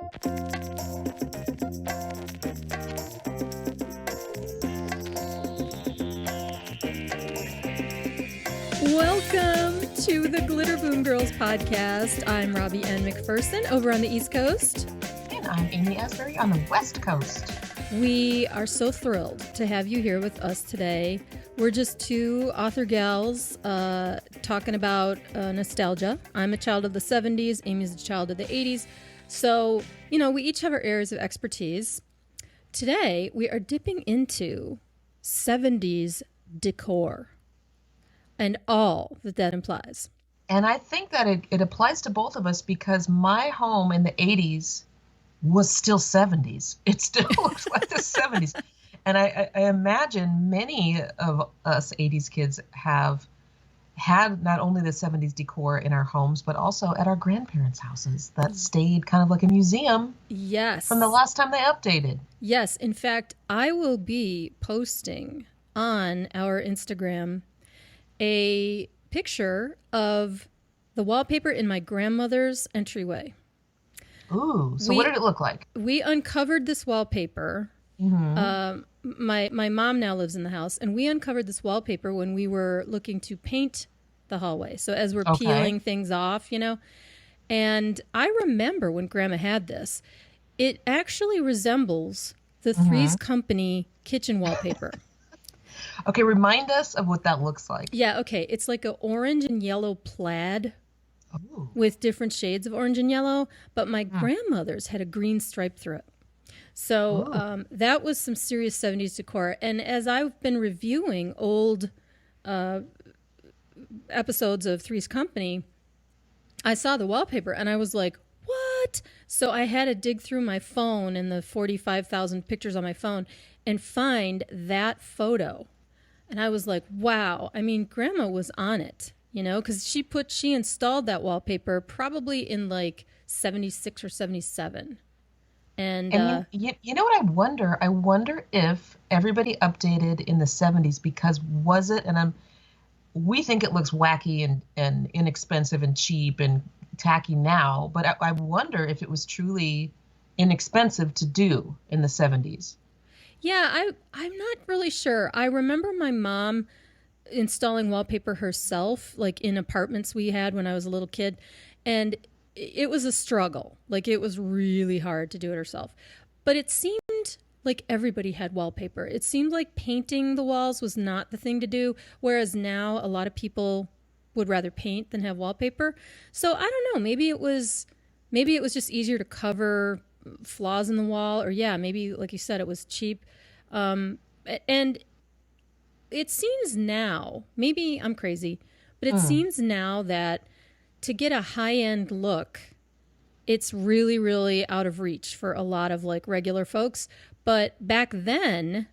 Welcome to the Glitter Boom Girls podcast. I'm Robbie-Ann McPherson over on the East Coast. And I'm Amy Asbury on the West Coast. We are so thrilled to have you here with us today. We're just two author gals talking about nostalgia. I'm a child of the 70s. Amy's a child of the 80s. So, you know, we each have our areas of expertise. Today, we are dipping into 70s decor and all that implies. And I think that it applies to both of us because my home in the 80s was still 70s. It still looks like the 70s. And I imagine many of us 80s kids have had not only the 70s decor in our homes, but also at our grandparents' houses that stayed kind of like a museum. Yes. From the last time they updated. Yes. In fact, I will be posting on our Instagram a picture of the wallpaper in my grandmother's entryway. Ooh, so what did it look like? We uncovered this wallpaper. Mm-hmm. My mom now lives in the house, and we uncovered this wallpaper when we were looking to paint the hallway. So as we're peeling things off, you know, and I remember when Gramma had this, it actually resembles the Three's Company kitchen wallpaper. Okay, remind us of what that looks like. Yeah, okay. It's like an orange and yellow plaid with different shades of orange and yellow, but my grandmother's had a green stripe through it. So that was some serious 70s decor. And as I've been reviewing old episodes of Three's Company, I saw the wallpaper and I was like, what? So I had to dig through my phone and the 45,000 pictures on my phone and find that photo. And I was like, wow. I mean, Grandma was on it, you know, because she installed that wallpaper probably in like 76 or 77. And you know what I wonder? I wonder if everybody updated in the 70s because was it, and we think it looks wacky and inexpensive and cheap and tacky now, but I wonder if it was truly inexpensive to do in the 70s. Yeah, I'm not really sure. I remember my mom installing wallpaper herself, like in apartments we had when I was a little kid. And it was a struggle. Like it was really hard to do it herself. But it seemed like everybody had wallpaper. It seemed like painting the walls was not the thing to do. Whereas now a lot of people would rather paint than have wallpaper. So I don't know. Maybe it was just easier to cover flaws in the wall, or maybe like you said, it was cheap. And it seems now, maybe I'm crazy, but it seems now that to get a high-end look, it's really, really out of reach for a lot of like regular folks. But back then,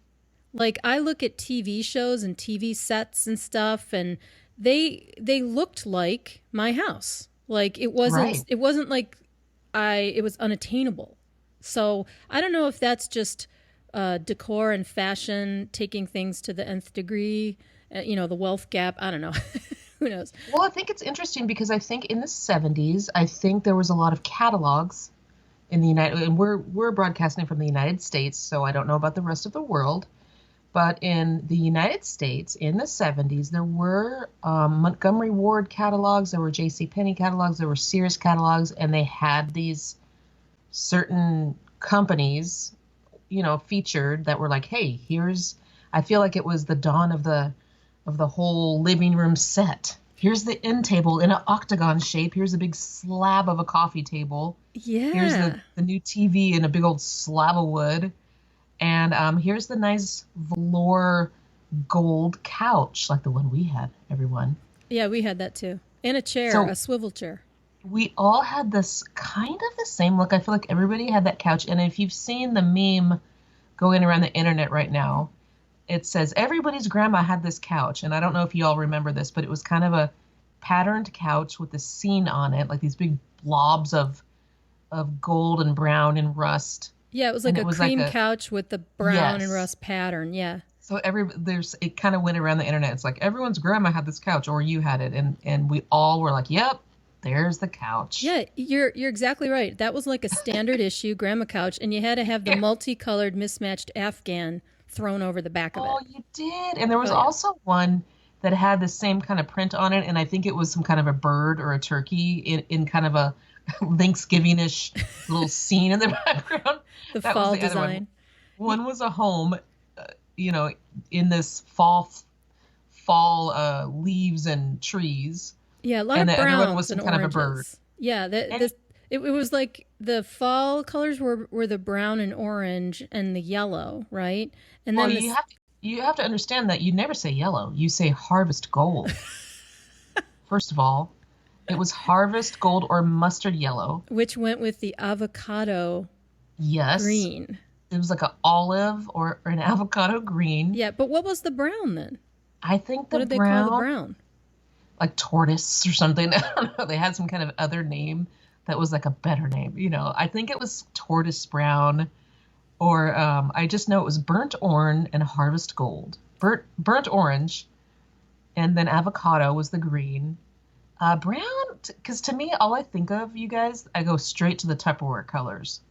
like I look at TV shows and TV sets and stuff, and they looked like my house. Like it wasn't like it was unattainable. So I don't know if that's just decor and fashion taking things to the nth degree, the wealth gap. I don't know. Who knows? Well, I think it's interesting because I think in the 70s, I think there was a lot of catalogs in the and we're broadcasting from the United States, so I don't know about the rest of the world. But in the United States, in the 70s, there were Montgomery Ward catalogs, there were J.C. Penney catalogs, there were Sears catalogs, and they had these certain companies, featured that were like, hey, I feel like it was the dawn of the whole living room set. Here's the end table in an octagon shape. Here's a big slab of a coffee table. Yeah. Here's the new TV in a big old slab of wood. And here's the nice velour gold couch, like the one we had, everyone. Yeah, we had that too. And a chair, a swivel chair. We all had this kind of the same look. I feel like everybody had that couch. And if you've seen the meme going around the internet right now, it says everybody's grandma had this couch. And I don't know if you all remember this, but it was kind of a patterned couch with a scene on it, like these big blobs of gold and brown and rust. Yeah, it was like a cream couch with the brown and rust pattern. Yeah. So it kind of went around the internet. It's like everyone's grandma had this couch, or you had it, and we all were like, "Yep, there's the couch. Yeah, you're exactly right. That was like a standard issue Gramma couch, and you had to have the multicolored mismatched Afghan thrown over the back of it. Oh, you did. And there was Oh yeah. also one that had the same kind of print on it, and I think it was some kind of a bird or a turkey in kind of a Thanksgiving-ish little scene in the background. The That was fall the other design. one. One was a home, you know, in this fall leaves and trees, Yeah, a lot and of the other one was browns some and kind of a bird. oranges. Yeah, And it was like the fall colors were the brown and orange and the yellow, right? And well, then this, you have to understand that you never say yellow. You say harvest gold. First of all, it was harvest gold or mustard yellow. which went with the avocado Yes, green. it was like an olive or an avocado green. Yeah, but what was the brown then? I think What the did they call the brown, brown? like tortoise or something. I don't know. They had some kind of other name that was like a better name. I think it was tortoise brown, or I just know it was burnt orange and harvest gold. Burnt orange, and then avocado was the green. Brown, because to me, all I think of, you guys, I go straight to the Tupperware colors.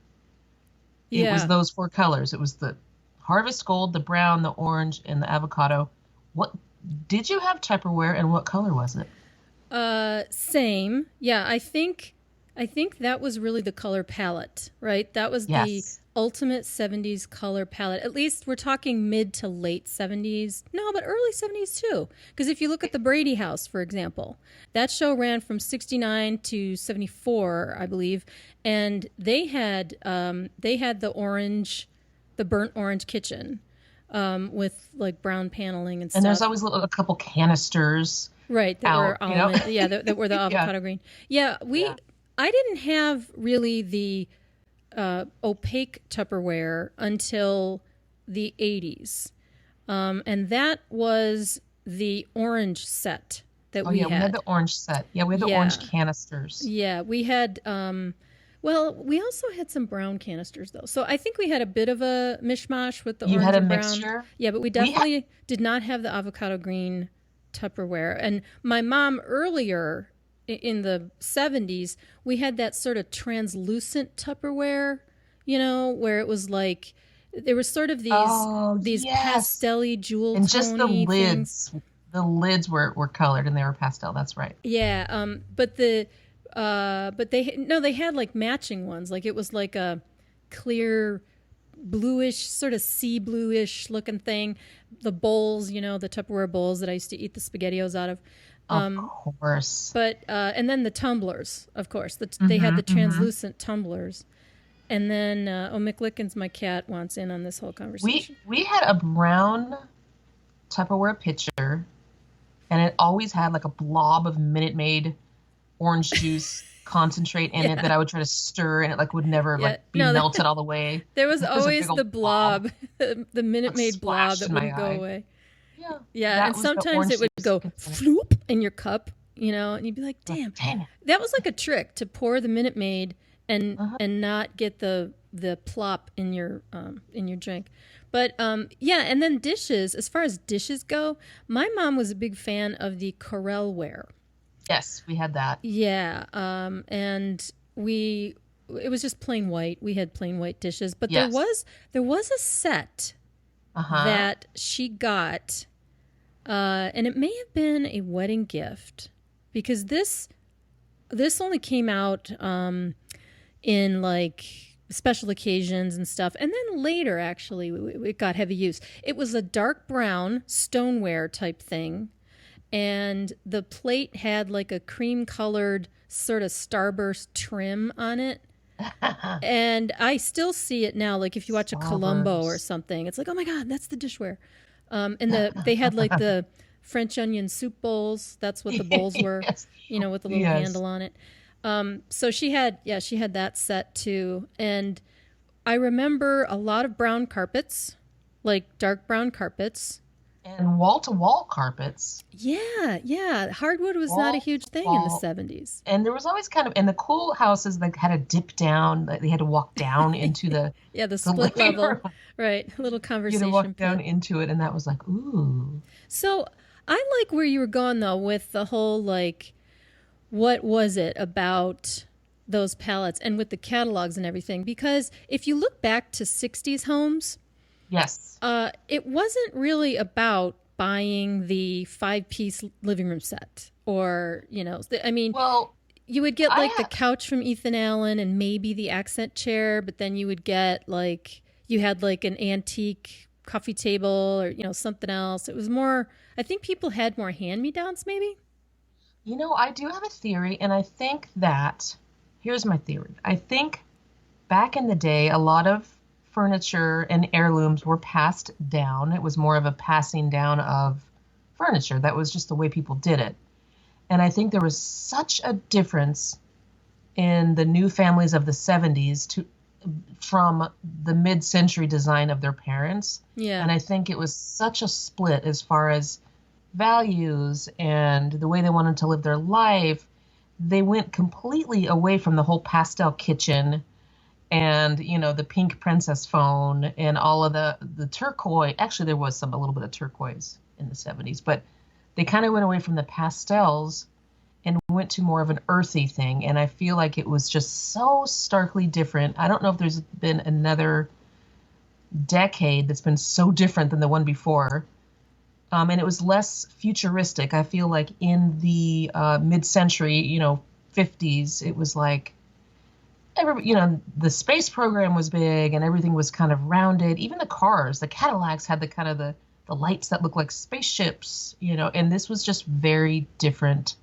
It was Yeah. those four colors. It was the harvest gold, the brown, the orange, and the avocado. What did you have Tupperware, and what color was it? Same. Yeah, I think that was really the color palette, right? That was the Yes. ultimate 70s color palette. At least we're talking mid to late 70s. No, but early 70s too. Because if you look at the Brady house, for example, that show ran from 69 to 74, I believe, and they had the burnt orange kitchen with like brown paneling and And there's stuff. always a couple canisters Right, that out, were almond. Yeah, that were the Yeah, avocado green. Yeah, yeah. I didn't have really the opaque Tupperware until the 80s. And that was the orange set that Oh we yeah, we had had. the orange set. Yeah, we had the Yeah. orange canisters. Yeah, we had, well, we also had some brown canisters though. So I think we had a bit of a mishmash with the You had orange a and brown. mixture. Yeah, but we We had definitely did not have the avocado green Tupperware. And my mom earlier in the 70s, we had that sort of translucent Tupperware, where it was like there was sort of Oh these yes. pastel-y jewel And just the tony things. lids. The lids were colored and they were pastel. That's right. Yeah, but they had like matching ones. Like it was like a clear bluish, sort of sea bluish looking thing. The bowls, the Tupperware bowls that I used to eat the SpaghettiOs out of. Of course. But and then the tumblers, of course. They had Mm-hmm, the mm-hmm. translucent tumblers. And then McLickens, my cat, wants in on this whole conversation. We had a brown Tupperware pitcher, and it always had like a blob of Minute Maid orange juice concentrate in it Yeah, that I would try to stir, and it like would never yeah. like be No, melted all the way. there was It was a big always the old blob, blob, the Minute like Maid blob splashed that in my wouldn't go eye. away. Yeah, Yeah, and that was the sometimes orange it would juice go container. floop in your cup, and you'd be like, Like, "Damn, dang it. that was like a trick to pour the Minute Maid and Uh-huh. and not get the plop in your drink." But yeah, and then dishes. As far as dishes go, my mom was a big fan of the Corel ware. Yes, we had that. Yeah, and it was just plain white. We had plain white dishes, but Yes. there was a set Uh-huh. that she got, and it may have been a wedding gift because this only came out in like special occasions and stuff, and then later actually it got heavy use. It was a dark brown stoneware type thing, and the plate had like a cream colored sort of starburst trim on it. And I still see it now. Like if you watch a Columbo or Starburst. something, it's like, oh my God, that's the dishware. And they had like the French onion soup bowls. That's what the bowls were, Yes. with the little Yes. handle on it. So she had that set too. And I remember a lot of brown carpets, like dark brown carpets. And wall-to-wall carpets. Yeah. Hardwood was not a huge thing in the Wall-to-wall. 70s. And there was always kind of, and the cool houses like had a dip down, like they had to walk down into Yeah, the the split living level. room. Right. A little You had to conversation walk down pit. into it, and that was like, ooh. So I like where you were going though with the whole like what was it about those palettes and with the catalogs and everything? Because if you look back to 60s homes, Yes. it wasn't really about buying the 5-piece living room set or, I mean, Well, you would get I like the have, couch from Ethan Allen and maybe the accent chair, but then you would get like, you had like an antique coffee table or, something else. It was more, I think people had more hand-me-downs maybe. I do have a theory, and I think that here's my theory. I think back in the day, a lot of furniture and heirlooms were passed down. It was more of a passing down of furniture. That was just the way people did it. And I think there was such a difference in the new families of the 70s from the mid-century design of their parents. Yeah. And I think it was such a split as far as values and the way they wanted to live their life. They went completely away from the whole pastel kitchen and the pink princess phone and all of the turquoise. Actually, there was a little bit of turquoise in the 70s, but they kind of went away from the pastels and went to more of an earthy thing. And I feel like it was just so starkly different. I don't know if there's been another decade that's been so different than the one before. And it was less futuristic. I feel like in the mid-century, 50s, it was like the space program was big and everything was kind of rounded. Even the cars, the Cadillacs had the kind of the lights that looked like spaceships, and this was just a very different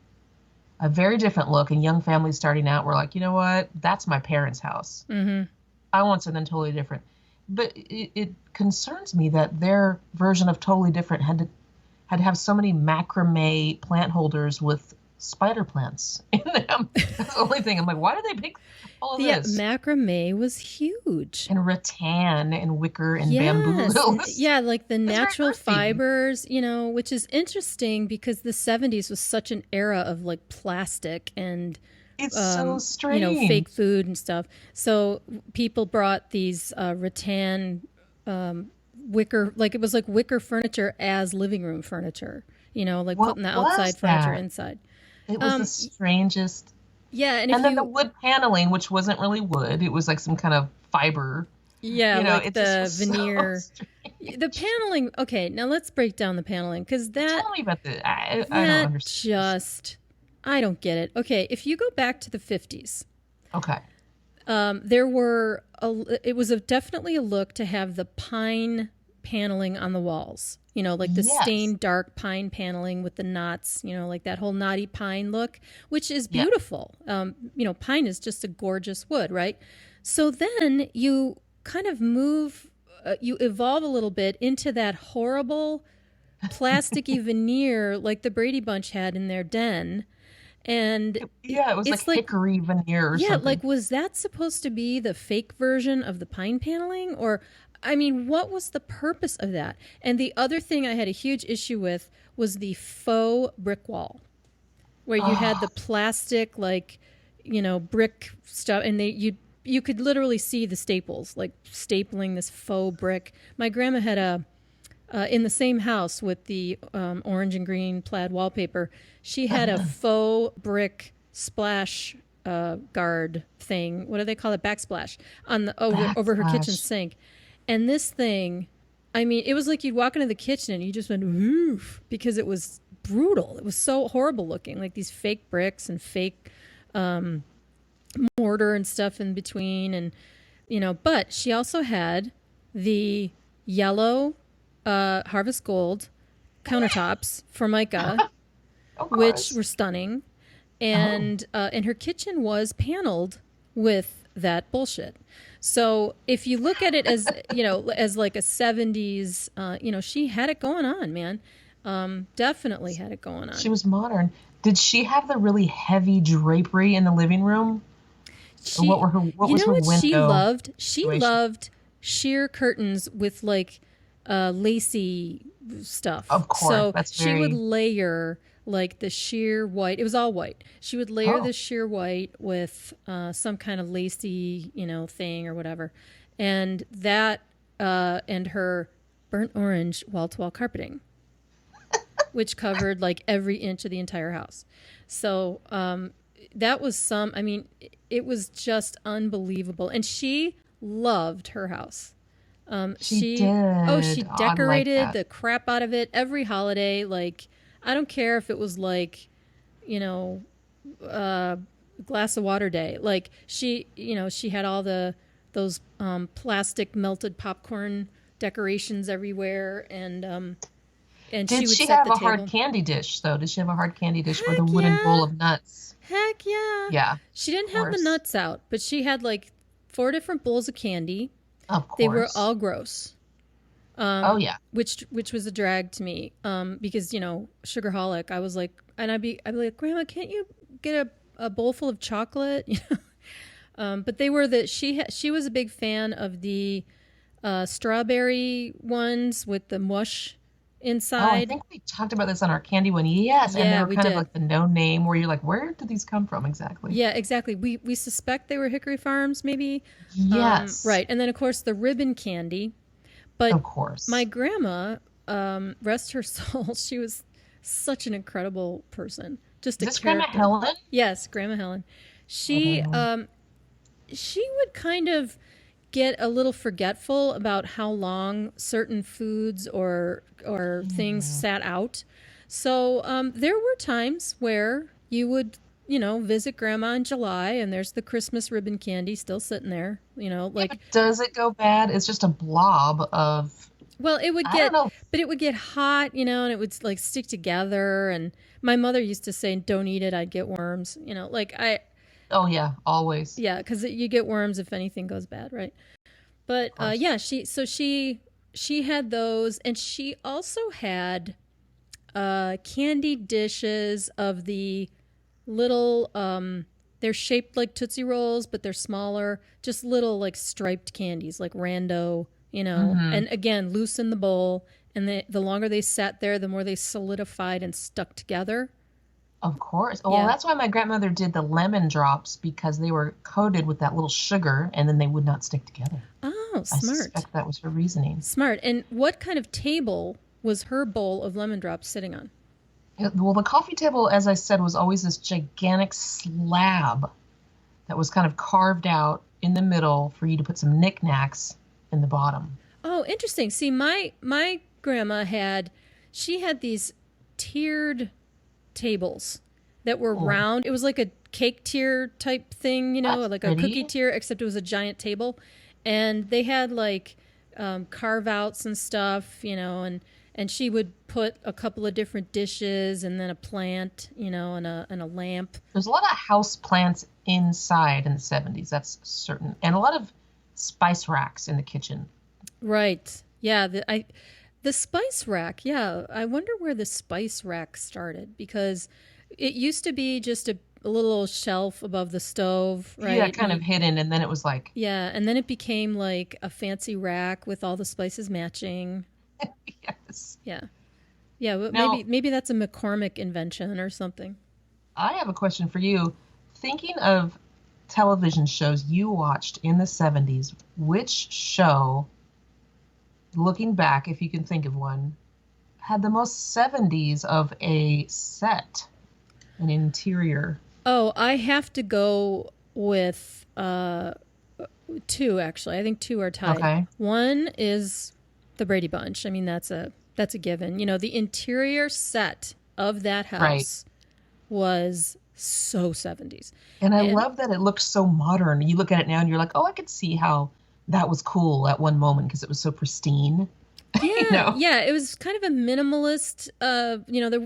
look. And young families starting out were like, you know what, that's my parents' house. Mm-hmm. I want something totally different. But it concerns me that their version of totally different had to have so many macrame plant holders with spider plants in them. That's the only thing. I'm like, why did they pick all of this? Macrame was huge. And rattan and wicker and bamboo. Yeah, like the natural fibers, which is interesting because the 70s was such an era of like plastic and it's so strange. Fake food and stuff. So people brought these rattan wicker, like it was like wicker furniture as living room furniture, like what putting the outside furniture inside. It was the strangest. Yeah. And then the wood paneling, which wasn't really wood. It was like some kind of fiber. Yeah, like the veneer. So the paneling. Okay, now let's break down the paneling because Tell me about the. I don't understand. I don't get it. Okay, if you go back to the 50s, okay, it was definitely a look to have the pine paneling on the walls. Like the stained dark pine paneling with the knots. Like that whole knotty pine look, which is beautiful. Pine is just a gorgeous wood, right? So then you kind of you evolve a little bit into that horrible plasticky veneer like the Brady Bunch had in their den. And it was like hickory veneer or something. Like, was that supposed to be the fake version of the pine paneling? Or, I mean, what was the purpose of that? And the other thing I had a huge issue with was the faux brick wall, where you had the plastic, like, brick stuff, and you could literally see the staples, like stapling this faux brick. My grandma had in the same house with the orange and green plaid wallpaper, she had a faux brick splash guard thing. What do they call it? Backsplash on the over her kitchen sink. And this thing, I mean, it was like you'd walk into the kitchen and you just went woof because it was brutal. It was so horrible looking, like these fake bricks and fake mortar and stuff in between, and But she also had the yellow Harvest Gold countertops for Micah, which were stunning, and her kitchen was paneled with that bullshit. So if you look at it as as like a 70s, she had it going on, man. Definitely had it going on. She was modern. Did she have the really heavy drapery in the living room? What was her window? She loved? She loved sheer curtains with like lacy stuff. Of course. So she would layer like the sheer white. It was all white. She would layer the sheer white with some kind of lacy, thing or whatever. And that and her burnt orange wall-to-wall carpeting, which covered like every inch of the entire house. So that was I mean, it was just unbelievable. And she loved her house. She She did. Oh, I like decorated that. the crap out of it every holiday. Like, I don't care if it was like, you know, uh, glass of water day. Like she had all those plastic melted popcorn decorations everywhere, and she Did would she set have the a hard table. candy dish, though? Did she have a hard candy dish with a Heck wooden bowl yeah. of nuts? Heck yeah. Yeah, She didn't of have the course. nuts out, but she had like 4 different bowls of candy. Of They were course. all gross. Oh, yeah. Which was a drag to me, because sugarholic. I was like, and I'd be like, Grandma, can't you get a bowl full of chocolate? But they were she was a big fan of the strawberry ones with the mush Oh, I inside. think we talked about this on our candy one. Yes, and they Yeah, were we kind of did. like the no name where you're like, where did these come from exactly? Yeah, exactly. We suspect they were Hickory Farms, maybe. Yes, Right, and then of course the ribbon candy. But of course. my grandma, rest her soul, she was such an incredible person, just Is a this Grandma character. Helen? Yes, Grandma Helen. Oh, Grandma She Helen. um, she would kind of get a little forgetful about how long certain foods or things Yeah. sat out. So there were times where you would visit grandma in July, and there's the Christmas ribbon candy still sitting there. Yeah, but Like, does it go bad? It's just a blob of, well, I don't know. it would get hot, and it would like stick together. And my mother used to say, "Don't eat it, I'd get worms." Like Oh, yeah, always. yeah, because you get worms if anything goes bad, right? But Of course. yeah, she had those, and she also had candy dishes of the little. They're shaped like Tootsie Rolls, but they're smaller, just little like striped candies, like rando, Hmm. And again, loose in the bowl. And the longer they sat there, the more they solidified and stuck together. Of course. Well, Yeah. that's why my grandmother did the lemon drops because they were coated with that little sugar and then they would not stick together. Oh, I smart. suspect that was her reasoning. Smart. And what kind of table was her bowl of lemon drops sitting on? Well, the coffee table, as I said, was always this gigantic slab that was kind of carved out in the middle for you to put some knickknacks in the bottom. Oh, interesting. See, my grandma she had these tiered tables that were Oh, round. It was like a cake tier type thing, that's like a cookie pretty. tier, except it was a giant table. And they had like carve outs and stuff, and she would put a couple of different dishes and then a plant, and a lamp. There's a lot of house plants inside in the 70s, that's certain. And a lot of spice racks in the kitchen. Right. Yeah. The spice rack. Yeah. I wonder where the spice rack started, because it used to be just a little shelf above the stove, Yeah, right? kind of hidden. And then it was like, Yeah. And then it became like a fancy rack with all the spices matching. yes. Yeah. Yeah. But Now, maybe that's a McCormick invention or something. I have a question for you. Thinking of television shows you watched in the 70s, which show, looking back, if you can think of one, had the most 70s of a set, an interior? Oh, I have to go with two, actually. I think two are tied. Okay, One is the Brady Bunch. I mean, that's a given. The interior set of that right. house was so 70s. And I And love that it looks so modern. You look at it now and you're like, oh, I could see how that was cool at one moment because it was so pristine, you yeah, know? yeah, it was kind of a minimalist.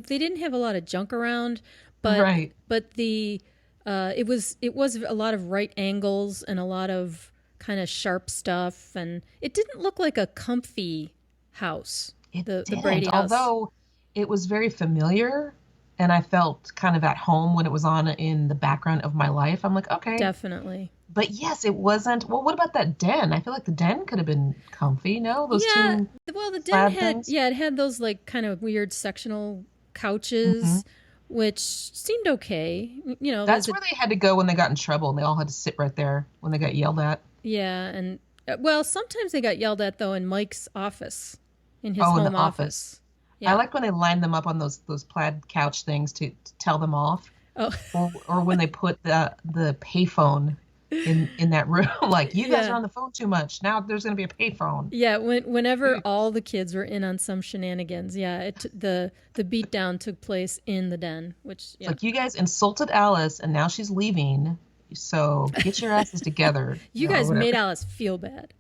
They didn't have a lot of junk around, but Right. the it was a lot of right angles and a lot of kind of sharp stuff, and it didn't look like a comfy house. It The didn't, Brady house. although it was very familiar and I felt kind of at home when it was on in the background of my life. I'm like, okay. Definitely. But yes, it wasn't. Well, what about that den? I feel like the den could have been comfy, no? Those Yeah, two well, the den slab things? it had those like kind of weird sectional Hmm. couches, which seemed okay. There's That's a where they had to go when they got in trouble and they all had to sit right there when they got yelled at. yeah, and well, sometimes they got yelled at though in Mike's office, in his Oh, in the home office. office. I Yeah. liked when they lined them up on those plaid couch things to tell them off. Oh, or when they put the payphone in that room. Like, you guys are yeah. on the phone too much. Now there's going to be a payphone. Yeah, whenever all the kids were in on some shenanigans, yeah, the beatdown took place in the den, which It's yeah, like, you guys insulted Alice and now she's leaving. So get your asses together, you or guys made whatever. Alice feel bad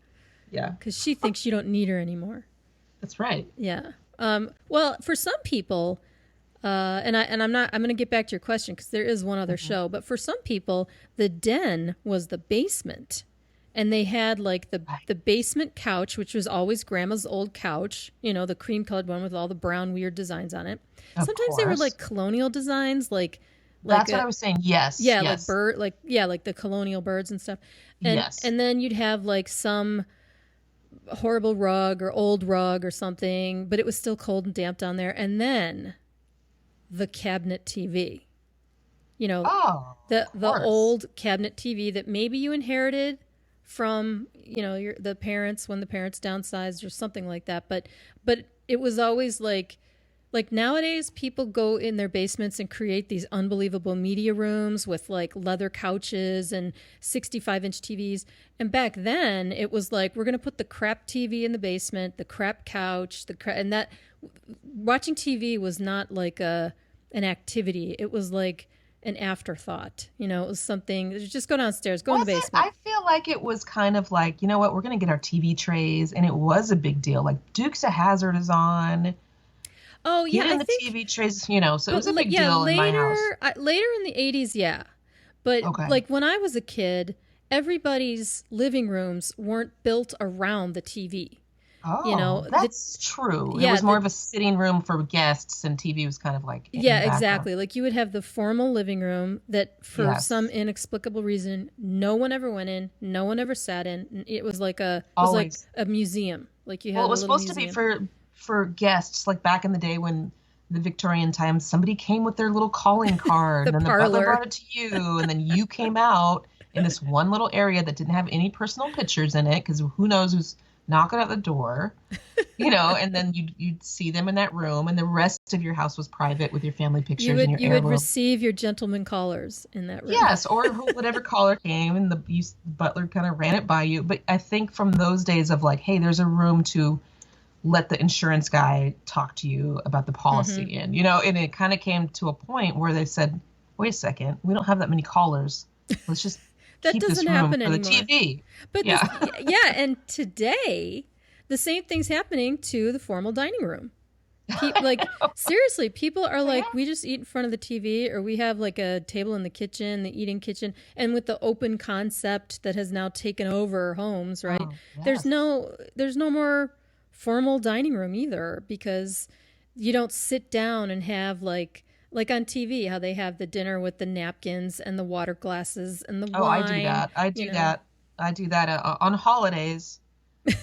Yeah, because she thinks you don't need her anymore. that's right. Yeah. Well, for some people, I'm going to get back to your question because there is one other Mhm. show, but for some people, the den was the basement. And they had like Right. the basement couch, which was always grandma's old couch, the cream colored one with all the brown weird designs on it. Of Sometimes they were course. like colonial designs, like That's what a I was saying. Yes, yeah, like yes, bird, like yeah, like the colonial birds and stuff. And yes. and then you'd have like some horrible rug or old rug or something, but it was still cold and damp down there. And then the cabinet TV. You know, Oh, the of the course. old cabinet TV that maybe you inherited from the parents when the parents downsized or something like that. But it was always like nowadays people go in their basements and create these unbelievable media rooms with like leather couches and 65-inch TVs. And back then it was like we're gonna put the crap TV in the basement, the crap couch, and that watching TV was not like an activity. It was like an afterthought. It was something. Just go downstairs, go in the Was it? basement. I feel like it was kind of like, you know what, we're going to get our TV trays, and it was a big deal. Like, Dukes of Hazzard is on. Oh yeah, Get I in the think. TV trays, so it But was a big yeah, deal in my house. later in the 80s, yeah. But Okay. like when I was a kid, everybody's living rooms weren't built around the TV. You Oh, know, the that's true. It yeah, was more the of a sitting room for guests, and TV was kind of like in yeah, the background. exactly. Like you would have the formal living room that for some Yes, inexplicable reason no one ever went in, no one ever sat in. It was like always. a museum. Like you Well, had it a was little supposed to be museum. for guests, like back in the day when the Victorian times, somebody came with their little calling card, The and then the butler parlor. brought it to you, and then you came out in this one little area that didn't have any personal pictures in it, because who knows who's knocking at the door, and then you'd see them in that room, and the rest of your house was private with your family You pictures and would your you would heirloom. receive your gentleman callers in that room. Yes, or whatever caller came, and the butler kind of ran it by you. But I think from those days of like, hey, there's a room to let the insurance guy talk to you about the Hmm. policy, and it kind of came to a point where they said, wait a second, we don't have that many callers. Let's just That keep doesn't this room happen for the anymore. TV. But Yeah. yeah, and today the same thing's happening to the formal dining room. Like seriously, people are Yeah. like, we just eat in front of the TV, or we have like a table in the kitchen, the eating kitchen, and with the open concept that has now taken over homes, right? Oh, There's yes. no more formal dining room either because you don't sit down and have like on TV how they have the dinner with the napkins and the water glasses and the Oh, I do wine, that. I you do know. that. I do that on holidays.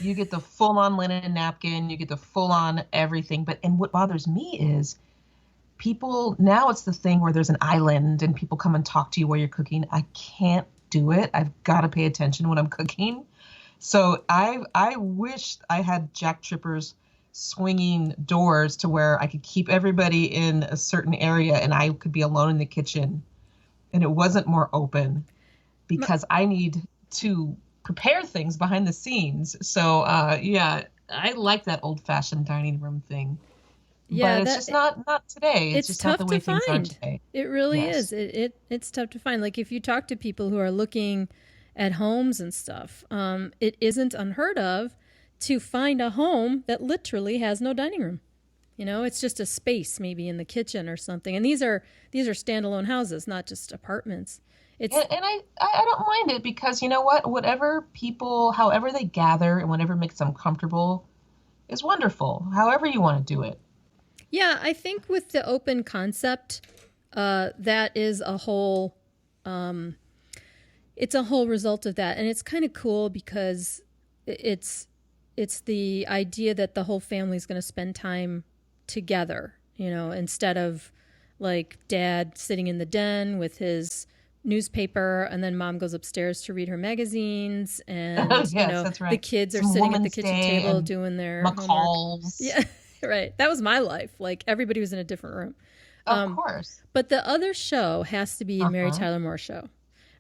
You get the full-on linen napkin, you get the full-on everything. And what bothers me is people now, it's the thing where there's an island and people come and talk to you while you're cooking. I can't do it. I've got to pay attention when I'm cooking. So I wish I had Jack Trippers swinging doors to where I could keep everybody in a certain area and I could be alone in the kitchen and it wasn't more open My, because I need to prepare things behind the scenes. So yeah, I like that old-fashioned dining room thing. But yeah, it's just not today. It's it's just not tough the to way things are find. today. It really is. Yes. It's tough to find. Like if you talk to people who are looking at homes and stuff, it isn't unheard of to find a home that literally has no dining room. It's just a space maybe in the kitchen or something. And these are standalone houses, not just apartments. It's And I don't mind it because you know what? Whatever people, however they gather and whatever makes them comfortable is wonderful. However you want to do it. yeah, I think with the open concept, that is a whole it's a whole result of that. And it's kind of cool because it's it's the idea that the whole family is going to spend time together, instead of like dad sitting in the den with his newspaper and then mom goes upstairs to read her magazines and Yes, that's the right. kids are Some sitting at the Woman's kitchen Day table and doing their homework. McCall's. Yeah. Right, that was my life. Like everybody was in a different room. Of course. But the other show has to be the Mary Tyler Moore Show.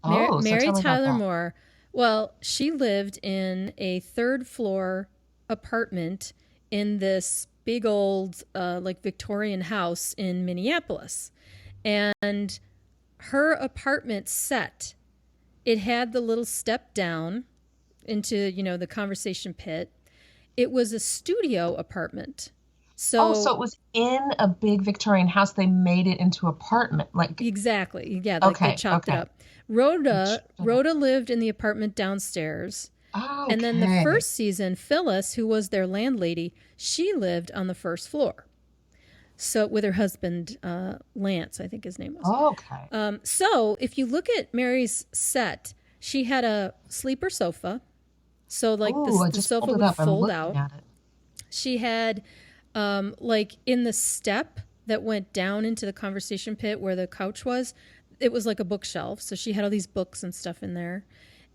Oh, so Mary tell me about Tyler that. Moore, well, she lived in a third floor apartment in this big old like Victorian house in Minneapolis. And her apartment set, it had the little step down into, you know, the conversation pit. It was a studio apartment. Oh, so it was in a big Victorian house. They made it into apartment. Like, Exactly. Yeah, like they okay, chopped it okay. up. Rhoda lived in the apartment downstairs. And then the Okay. first season, Phyllis, who was their landlady, she lived on the first floor. So with her husband, Lance, I think his name was. Okay. So if you look at Mary's set, she had a sleeper sofa. So like Ooh, I the just sofa pulled it would up. I'm fold looking out. at it. She had like in the step that went down into the conversation pit where the couch was, it was like a bookshelf. So she had all these books and stuff in there.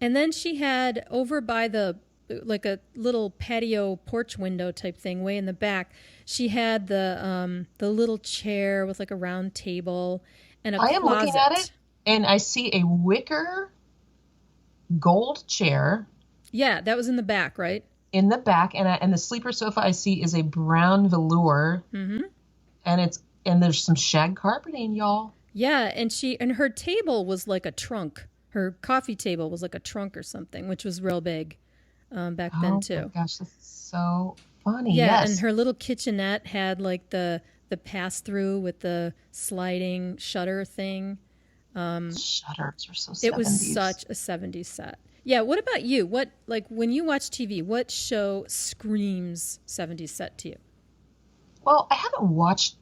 And then she had over by the like a little patio porch window type thing way in the back, she had the little chair with like a round table and a I am looking at closet. it, and I see a wicker gold chair Yeah, that was in the back, right? in the back, and the sleeper sofa I see is a brown velour, and there's some shag carpeting, y'all. Yeah, and her table was like a trunk. Her coffee table was like a trunk or something, which was real big back then Oh my too. gosh, this is so funny. Yeah, and Yes, her little kitchenette had like the pass through with the sliding shutter thing. shutters are so It was 70s. such a 70s set. Yeah, what about you? What, like, when you watch TV, what show screams 70s set to you? Well, I haven't watched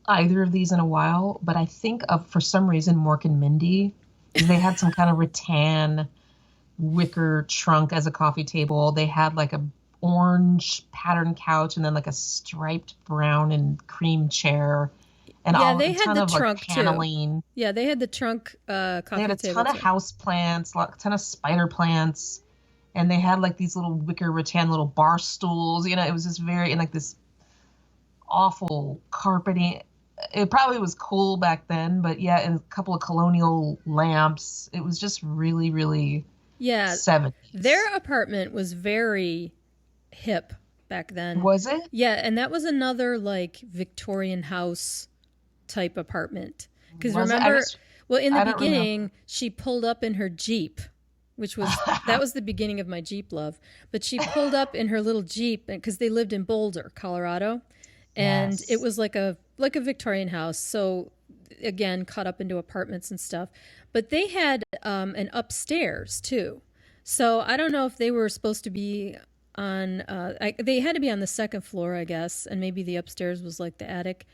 either of these in a while, but I think of, for some reason, Mork and Mindy. They had some kind of rattan wicker trunk as a coffee table. They had like a orange pattern couch and then like a striped brown and cream chair and Yeah, all they a had ton the of like trunk too. paneling. Yeah, they had the trunk They coffee had a table ton of too. house plants, a ton of spider plants, and they had like these little wicker rattan little bar stools. You know, it was just very and like this awful carpeting. It probably was cool back then, but yeah, and a couple of colonial lamps. It was just really, really Yeah, 70s. their apartment was very hip back then. Was it? Yeah, and that was another like Victorian house type apartment. Because Was it? remember, well, in the I don't beginning, she pulled up in her Jeep, which was that was the beginning of my Jeep love. But she pulled up in her little Jeep because they lived in Boulder, Colorado, and Yes. it was like a Victorian house. So again, cut up into apartments and stuff. But they had an upstairs too. So I don't know if they were supposed to be on. They had to be on the second floor, I guess, and maybe the upstairs was like the attic.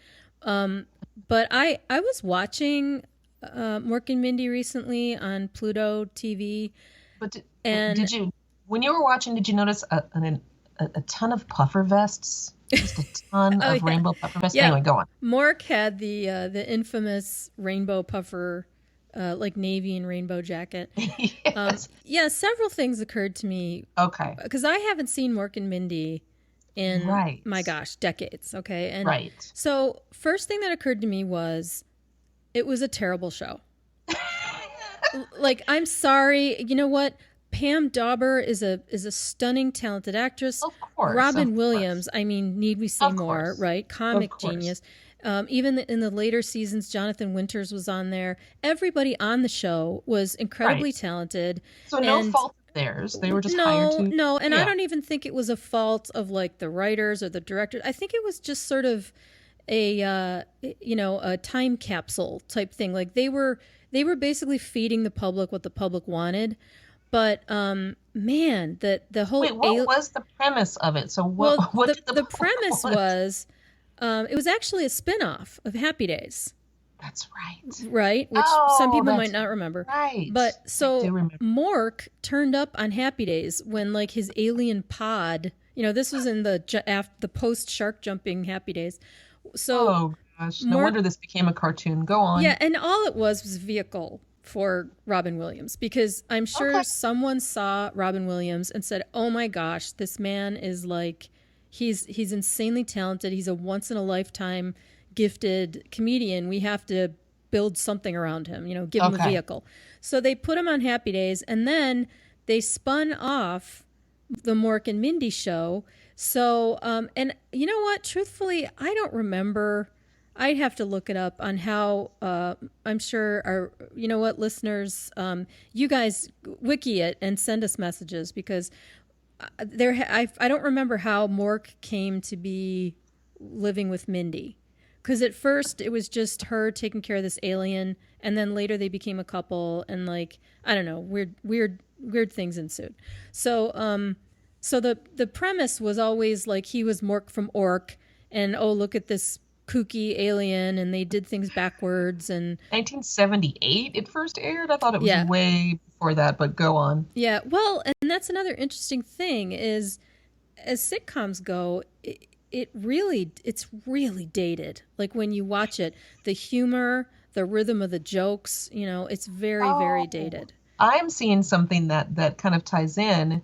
But I was watching Mork and Mindy recently on Pluto TV, But and did you, when you were watching, did you notice a ton of puffer vests? Just a ton Oh, of yeah. rainbow puffer vests. Yeah. Anyway, go on. Mork had the infamous rainbow puffer, like navy and rainbow jacket. Yes. Yeah, several things occurred to me Okay. because I haven't seen Mork and Mindy in Right. my gosh, decades. Okay, and Right. so first thing that occurred to me was it was a terrible show. Like, I'm sorry, you know what? Pam Dauber is a stunning, talented actress. Of course. Robin of Williams, I mean, need we say Of more, course. right? Comic Of course. genius. Even in the later seasons, Jonathan Winters was on there. Everybody on the show was incredibly Right. talented. So no and fault of theirs. They were just hired to. No, and I Yeah. don't even think it was a fault of like the writers or the directors. I think it was just sort of a a time capsule type thing. Like they were basically feeding the public what the public wanted. But man, the whole Wait, what was the premise of it? So what? well, What did the public premise want? was it was actually a spin-off of Happy Days, That's right. right? Which Oh, some people that's might not remember. Right. But I so do remember. Mork turned up on Happy Days when like his alien pod, this was in the post shark jumping Happy Days. So Oh gosh, no Mork, wonder this became a cartoon. Go on. yeah, and all it was a vehicle for Robin Williams because I'm sure Okay. someone saw Robin Williams and said, "Oh my gosh, this man is like he's insanely talented. He's a once in a lifetime gifted comedian. We have to build something around him, give him a vehicle. So they put him on Happy Days, and then they spun off the Mork and Mindy show. So, and you know what? Truthfully, I don't remember. I'd have to look it up on how, I'm sure our, listeners, you guys wiki it and send us messages, because I don't remember how Mork came to be living with Mindy. Because at first it was just her taking care of this alien, and then later they became a couple, and like, I don't know, weird things ensued. So, so the premise was always like he was Mork from Ork, and oh, look at this kooky alien, and they did things backwards. And 1978 it first aired. I thought it was way before that, but go on. Yeah, well, and that's another interesting thing is, as sitcoms go, it's really dated. Like when you watch it, the humor, the rhythm of the jokes, it's very, very dated. I'm seeing something that kind of ties in,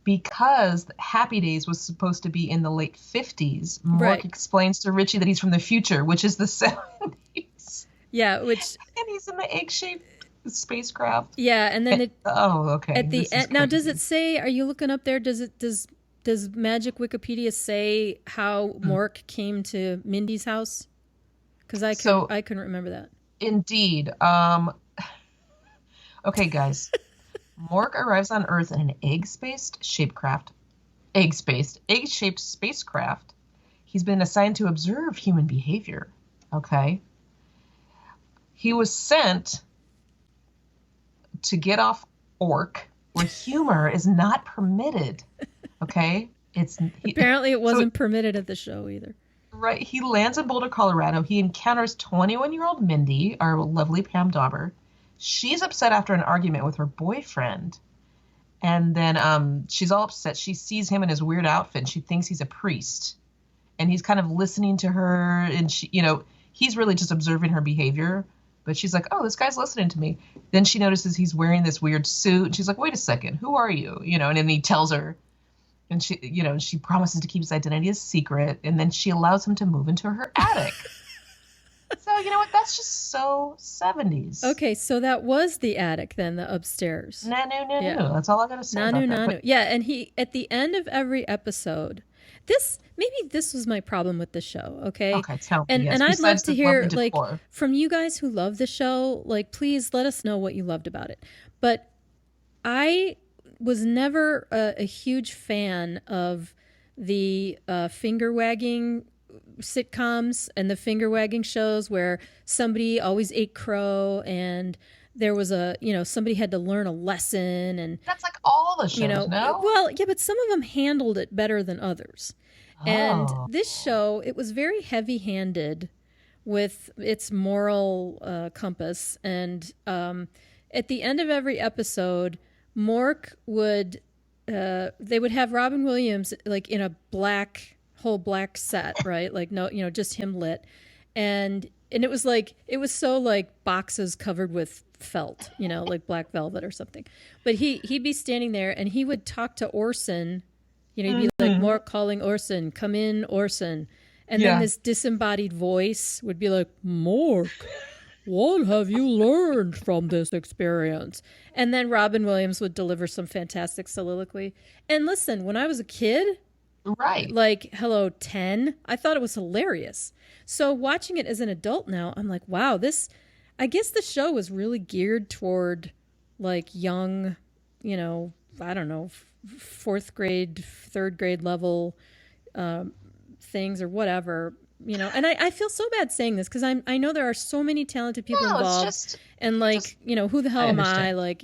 because Happy Days was supposed to be in the late 50s. Mork explains to Richie that he's from the future, which is the 70s. Yeah, and he's in the egg-shaped spacecraft. Yeah, and then okay. At the end, now, does it say? Are you looking up there? Does Magic Wikipedia say how Mork came to Mindy's house? Because I couldn't remember that. Indeed. Okay, guys. Mork arrives on Earth in an egg-shaped spacecraft. He's been assigned to observe human behavior. Okay. He was sent to get off Ork, where humor is not permitted. Okay. Apparently it wasn't permitted at the show either. Right. He lands in Boulder, Colorado. He encounters 21-year-old Mindy, our lovely Pam Dauber. She's upset after an argument with her boyfriend. And then she's all upset. She sees him in his weird outfit, and she thinks he's a priest. And he's kind of listening to her, and she, he's really just observing her behavior. But she's like, oh, this guy's listening to me. Then she notices he's wearing this weird suit. And she's like, wait a second, who are you? And then he tells her. And she promises to keep his identity a secret. And then she allows him to move into her attic. So, you know what? That's just so 70s. Okay, so that was the attic then, the upstairs. No. That's all I got to say about that. But... Yeah, and he, at the end of every episode, maybe this was my problem with the show, okay? Okay, tell me. And, yes. and I'd love to hear, like, DECOR. from you guys who love the show, like, please let us know what you loved about it. But I was never a huge fan of the finger-wagging sitcoms and the finger-wagging shows where somebody always ate crow and there was somebody had to learn a lesson. And that's like all the shows, no? Well, yeah, but some of them handled it better than others. And this show, it was very heavy-handed with its moral compass. And at the end of every episode, Mork they would have Robin Williams like in a whole black set, right? Like just him lit. And it was so like boxes covered with felt, like black velvet or something. But he'd be standing there and he would talk to Orson. He'd be like, Mork calling Orson, come in, Orson. And then this disembodied voice would be like, Mork, what have you learned from this experience? And then Robin Williams would deliver some fantastic soliloquy. And listen, when I was a kid, right, like, hello, 10, I thought it was hilarious. So watching it as an adult now, I'm like, wow, I guess the show was really geared toward like young, I don't know, fourth grade, third grade level things or whatever, and I feel so bad saying this because I know there are so many talented people involved and like, who the hell am I? Like,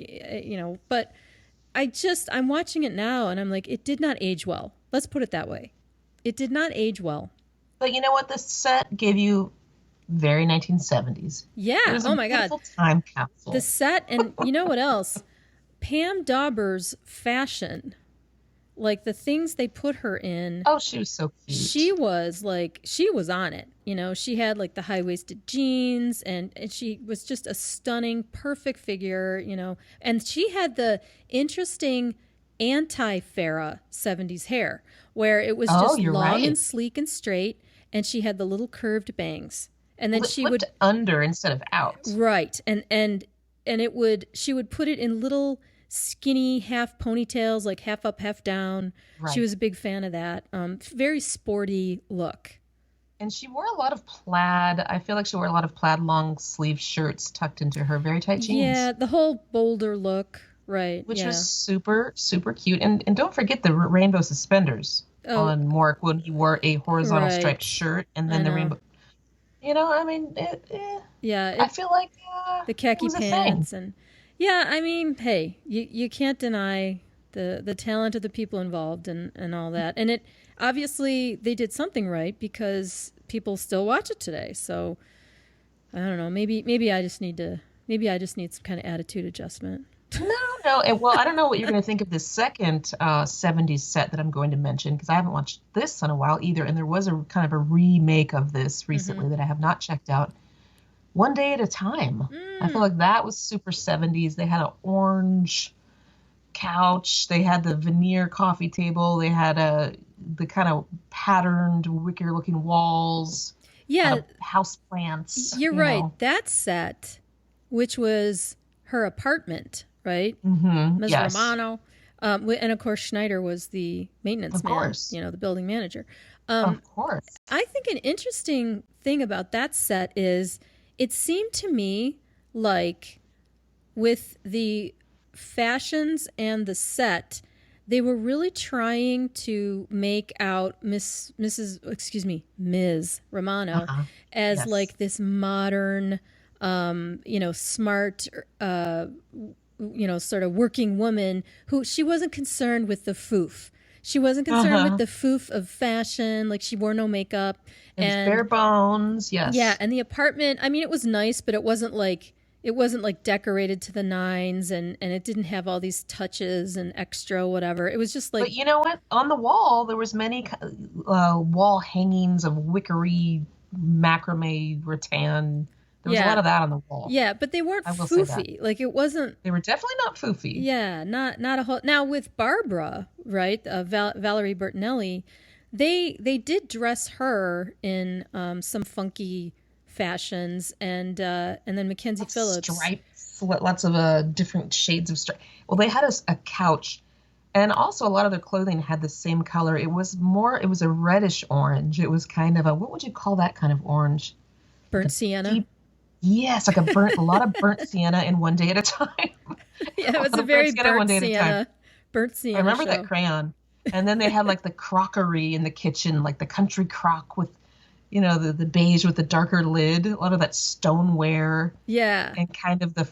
but I'm watching it now and I'm like, it did not age well. Let's put it that way. It did not age well. But you know what? The set gave you very 1970s. Yeah. It was oh my God. Time capsule. The set, and you know what else? Pam Dauber's fashion, like the things they put her in. Oh, she was so cute. She was on it. She had like the high-waisted jeans and she was just a stunning, perfect figure, and she had the interesting anti-Farrah 70s hair where it was just long and sleek and straight. and she had the little curved bangs. And then Well, it she flipped would under instead of out. right, and it would she would put it in little skinny half ponytails, like half up, half down. She Right. was a big fan of that. Very sporty look. And she wore a lot of plaid. I feel like she wore a lot of plaid long sleeve shirts tucked into her very tight jeans. Yeah, the whole boulder look, right? Which yeah. was super, super cute. And don't forget the rainbow suspenders on Mork when he wore a horizontal right. striped shirt and then I the know. rainbow. You know, I mean, I feel like the it khaki was a pants thing. and yeah, I mean, hey, you can't deny the talent of the people involved and all that. And it obviously they did something right because people still watch it today. So I don't know, maybe I just need some kind of attitude adjustment. No. Well, I don't know what you're going to think of this second 70s set that I'm going to mention because I haven't watched this in a while either. And there was a kind of a remake of this recently that I have not checked out. One Day at a Time. I feel like that was super 70s. They had an orange couch. They had the veneer coffee table. They had the kind of patterned wicker looking walls. Yeah. House plants. You're right. That set, which was her apartment, right? Mm-hmm. Ms. Yes. Romano. And of course, Schneider was the maintenance man, course. the building manager. Of course. I think an interesting thing about that set is it seemed to me like with the fashions and the set, they were really trying to make out Ms. Romano as like this modern, smart, sort of working woman who she wasn't concerned with the foof. She wasn't concerned with the foof of fashion. Like she wore no makeup. And bare bones. Yes. Yeah. And the apartment, I mean, it was nice, but it wasn't like decorated to the nines and it didn't have all these touches and extra whatever. It was just like. But you know what? On the wall, there was many wall hangings of wickery macrame rattan. There was a lot of that on the wall. Yeah, but they weren't foofy. Like it wasn't. They were definitely not foofy. Yeah, not a whole. Now with Barbara, right? Valerie Bertinelli, they did dress her in some funky fashions, and then Mackenzie Phillips. Stripes, lots of different shades of stripe. Well, they had a couch, and also a lot of their clothing had the same color. It was a reddish orange. It was kind of what would you call that kind of orange? Burnt sienna. Yes, like a lot of burnt sienna in One Day at a Time. Yeah, it was a very burnt sienna. Burnt sienna. I remember that crayon. And then they had like the crockery in the kitchen, like the country crock with, the beige with the darker lid. A lot of that stoneware. Yeah. And kind of the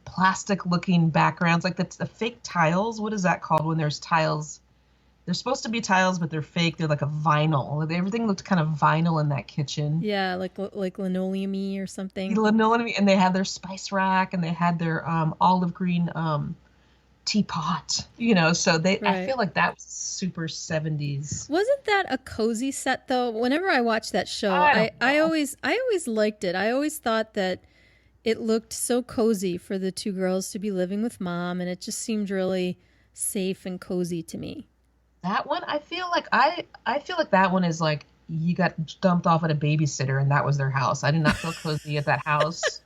plastic looking backgrounds, like the fake tiles. What is that called when there's tiles? They're supposed to be tiles, but they're fake. They're like a vinyl. Everything looked kind of vinyl in that kitchen. Yeah, like linoleum-y or something. Linoleum, and they had their spice rack, and they had their olive green teapot. So they. Right. I feel like that was super 70s. Wasn't that a cozy set though? Whenever I watched that show, I always liked it. I always thought that it looked so cozy for the two girls to be living with mom, and it just seemed really safe and cozy to me. That one, I feel like that one is like you got dumped off at a babysitter and that was their house. I did not feel cozy at that house.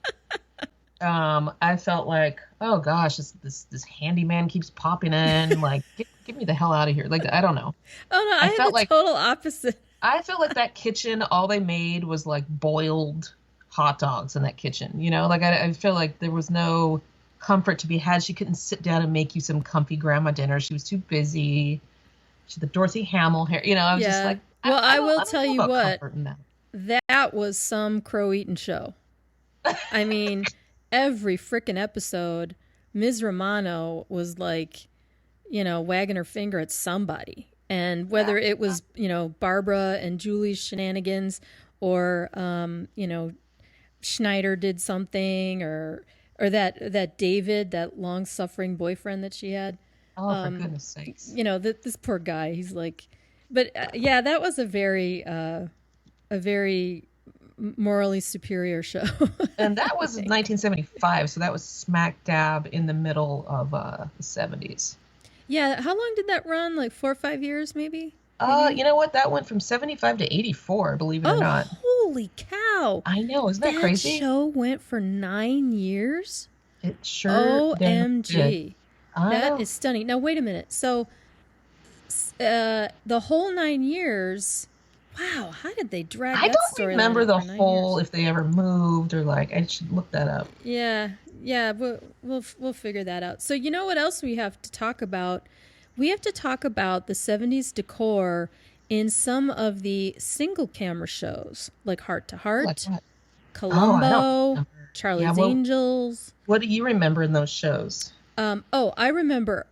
I felt like, oh gosh, this handyman keeps popping in. Like, get me the hell out of here. Like, I don't know. Oh no, I felt like total opposite. I felt like that kitchen, all they made was like boiled hot dogs in that kitchen. Like I feel like there was no comfort to be had. She couldn't sit down and make you some comfy grandma dinner. She was too busy. The Dorothy Hamill hair, I was just like. Well, I will tell you what, that was some crow-eating show. I mean, every frickin' episode, Ms. Romano was like, wagging her finger at somebody. And whether it was, Barbara and Julie's shenanigans or, Schneider did something or that David, that long-suffering boyfriend that she had. Oh, for goodness sakes. This poor guy, he's like, but that was a very morally superior show. And that was 1975, so that was smack dab in the middle of the 70s. Yeah, how long did that run? Like 4 or 5 years, maybe? Maybe. You know what? That went from 75 to 84, believe it or Oh, not. holy cow. I know, isn't that That crazy? show went for 9 years? It sure damn did. OMG. I That know. is stunning. Now, wait a minute. So, the whole 9 years, wow, how did they drag I that don't storyline remember out the for nine whole, years? if they ever moved or like, I should look that up. Yeah, yeah, we'll figure that out. So, you know what else we have to talk about? We have to talk about the 70s decor in some of the single camera shows, like Heart to Like Heart, what? Oh, I don't Columbo, remember. Yeah, Charlie's well, Angels. what do you remember in those shows? I remember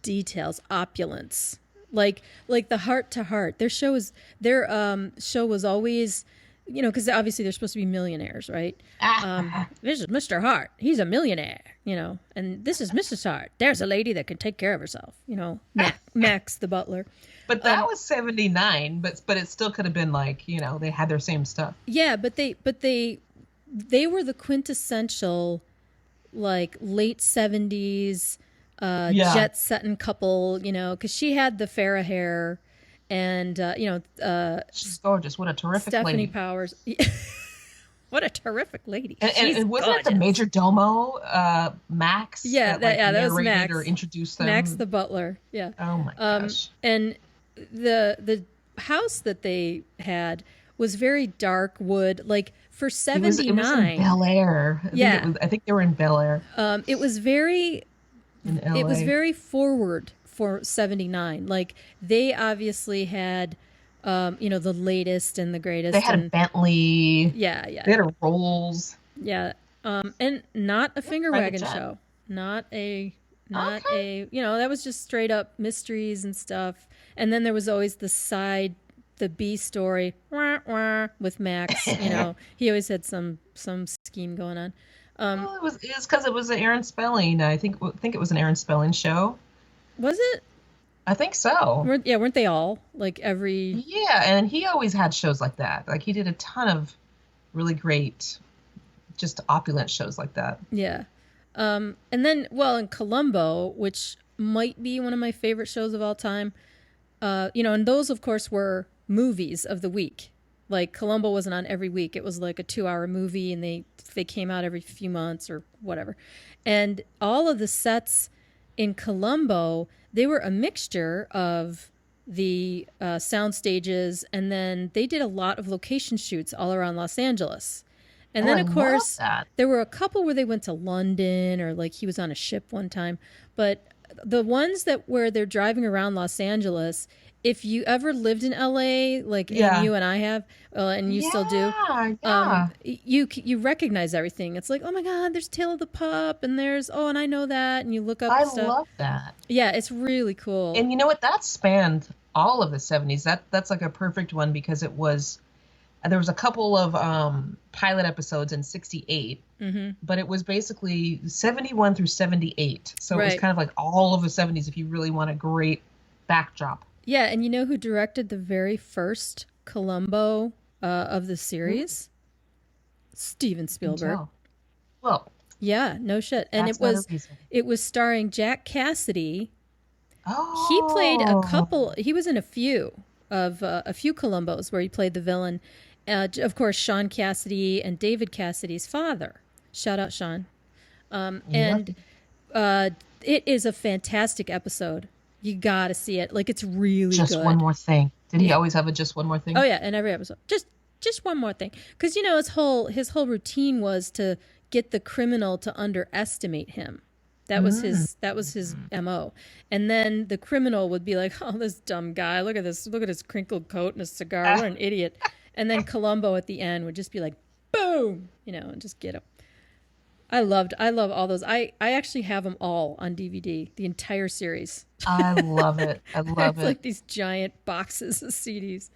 details, opulence. Like the Heart to Heart. Their show was always, because obviously they're supposed to be millionaires, right? Ah, This is Mr. Hart. He's a millionaire, and this is Mrs. Hart. There's a lady that can take care of herself, Max the butler. but that was 79, but it still could have been like, they had their same stuff. Yeah, but they were the quintessential, like, late 70s Yeah. jet setting couple, because she had the Farrah hair, and She's gorgeous. What a terrific Stephanie lady. Powers. What a terrific lady. And, She's and wasn't it the gorgeous. major domo, Max, Yeah, that like that was narrated Max. or introduced them? Max the butler. Yeah. Oh my gosh. And the house that they had was very dark wood, like for It was in 79. Bel Air. Yeah. I think they were in Bel Air It was very in it was LA. very forward for 79. Like, they obviously had the latest and the greatest. They had a And Bentley. yeah, They yeah, had a Rolls. yeah. And not a finger Private wagon jet. show. Not Okay. that was just straight up mysteries and stuff. And then there was always the B story, wah, wah, with Max. He always had some scheme going on. Well, it's because it was an Aaron Spelling. I think it was an Aaron Spelling show. Was it? I think so. Weren't they all like every? Yeah, and he always had shows like that. Like he did a ton of really great, just opulent shows like that. Yeah. And then, well, in Columbo, which might be one of my favorite shows of all time, and those, of course, were movies of the week. Like, Columbo wasn't on every week. It was like a 2-hour movie, and they came out every few months or whatever. And all of the sets in Columbo, they were a mixture of the sound stages, and then they did a lot of location shoots all around Los Angeles. And then, I of love course, that. there were a couple where they went to London, or like he was on a ship one time. But the ones where they're driving around Los Angeles, if you ever lived in LA, like Yeah. you and I have, and you still do, Yeah. you recognize everything. It's like, oh my God, there's Tail of the Pup, and and I know that, and you look up I stuff. love that. Yeah, it's really cool. And you know what? That spanned all of the 70s. That's like a perfect one because there was a couple of pilot episodes in 68, but it was basically 71 through 78. So it was Right. kind of like all of the 70s if you really want a great backdrop. Yeah, and you know who directed the very first Columbo of the Hmm? series? Steven Spielberg. Tell. Well, Yeah, no shit. And that's not a reason. it was starring Jack Cassidy. Oh. He played a couple. He was in a few Columbos where he played the villain. Of course, Sean Cassidy and David Cassidy's father. Shout out Sean. And it is a fantastic episode. You gotta see it. Like, it's really Just good. one more thing. Did he always have a just one more thing? Oh yeah, in every episode. Just one more thing, because his whole routine was to get the criminal to underestimate him. That was his MO. And then the criminal would be like, "Oh, this dumb guy! Look at this! Look at his crinkled coat and his cigar! What an idiot!" And then Columbo at the end would just be like, "Boom!" And just get him. I love all those. I actually have them all on DVD, the entire series. I love it. I love It's it. like these giant boxes of CDs.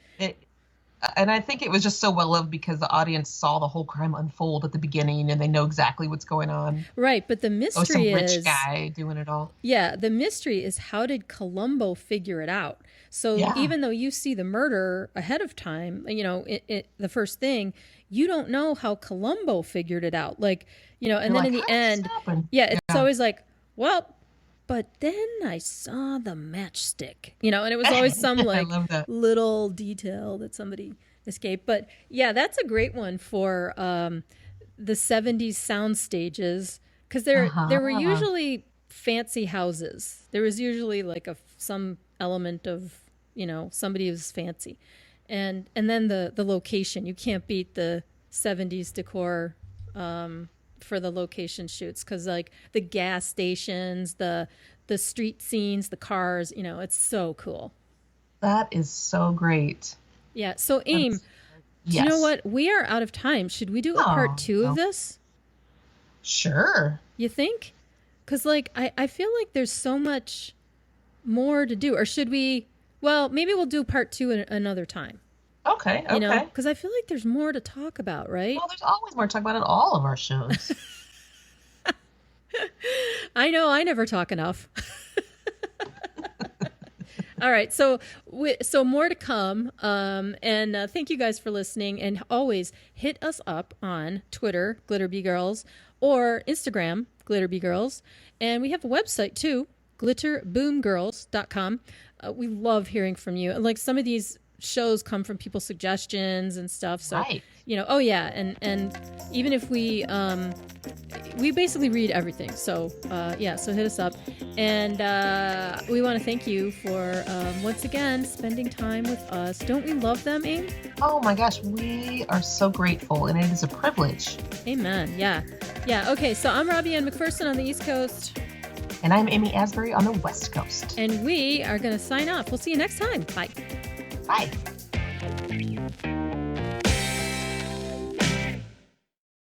And I think it was just so well loved because the audience saw the whole crime unfold at the beginning and they know exactly what's going on. Right, but the Oh, mystery some rich is, guy doing it all. yeah, the mystery is, how did Columbo figure it out? So Yeah. even though you see the murder ahead of time, the first thing, you don't know how Columbo figured it out. Like, and You're then like, in the how did this end, happen? yeah, it's always like, well, but then I saw the matchstick, you know, and it was always some like little detail that somebody escaped. But yeah, that's a great one for the 70s sound stages, because there were usually fancy houses. There was usually like some element of, you know, somebody who's fancy. And then the location. You can't beat the 70s decor for the location shoots, because like the gas stations, the street scenes, the cars, you know, it's so cool. That is so great. Yeah. So Aim, do you know what? We are out of time. Should we do a part 2 of this? Sure. You think? Because like I feel like there's so much more to do. Or should we? Well, maybe we'll do part 2 another time. Okay. You know, because I feel like there's more to talk about, right? Well, there's always more to talk about in all of our shows. I know, I never talk enough. All right, so more to come, and thank you guys for listening. And always hit us up on Twitter, GlitterBeeGirls, or Instagram, GlitterBeeGirls, and we have a website too, glitterboomgirls.com. We love hearing from you, and like some of these shows come from people's suggestions and stuff. So, you know, oh yeah, and even if we basically read everything. So yeah, so hit us up, and we want to thank you for once again spending time with us. Don't we love them, Amy? Oh my gosh, we are so grateful, and it is a privilege. Amen. Yeah. Okay, so I'm Robbie-Ann McPherson on the East Coast. And I'm Amy Asbury on the West Coast. And we are going to sign off. We'll see you next time. Bye. Bye.